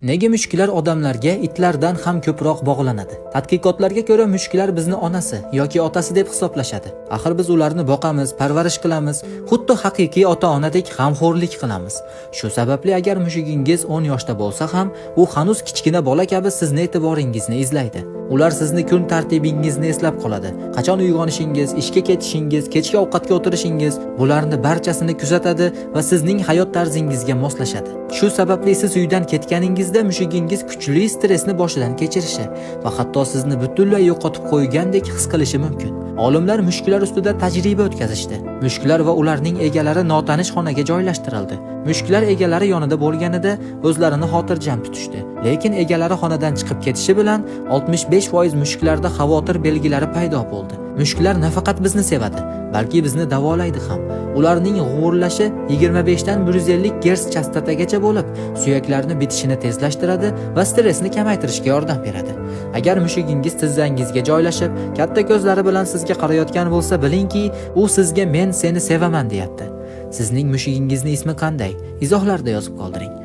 Nega mushuklar odamlarga itlardan ham ko'proq bog'lanadi? Tadqiqotlarga ko'ra mushuklar bizni onasi yoki otasi deb hisoblashadi. Axir biz ularni boqamiz, parvarish qilamiz, xuddi haqiqiy ota-onadek g'amxo'rlik qilamiz. Shu sababli agar mushugingiz 10 yoshda bo'lsa ham, u hanuz kichkina bola kabi sizni e'tiboringizni izlaydi. Ular sizni kun tartibingizni eslab qoladi. Qachon uyg'onishingiz, ishga ketishingiz, kechki ovqatga o'tirishingiz, bularni barchasini kuzatadi va sizning hayot tarzingizga moslashadi. Shu sababli siz uydan ketganingizda mushugingiz kuchli stressni boshidan kechirishi va hatto sizni butunlay yo'qotib qo'ygandek his qilishi mumkin. Olimlar mushuklar ustida tajriba o'tkazishdi. Mushuklar va ularning egalari notanish xonaga joylashtirildi. Mushuklar egalari yonida bo'lganida o'zlarini xotirjam tutishdi. Lekin egalari xonadan chiqib ketishi bilan 65% mushuklarda xavotir belgilari paydo bo'ldi. Mushuklar nafaqat bizni sevadi, balki bizni davolaydi ham. Ularning g'uvrlashi 25 dan 150 Hz chastotagacha bo'lib, suyaklarni bitishini tezlashtiradi va stressni kamaytirishga yordam beradi. Agar mushugingiz tizzangizga joylashib, katta ko'zlari bilan sizga qarayotgan bo'lsa, bilingki, u sizga "men seni sevaman" deyapti. Sizning mushugingizni ismi qanday? Izohlarda yozib qoldiring.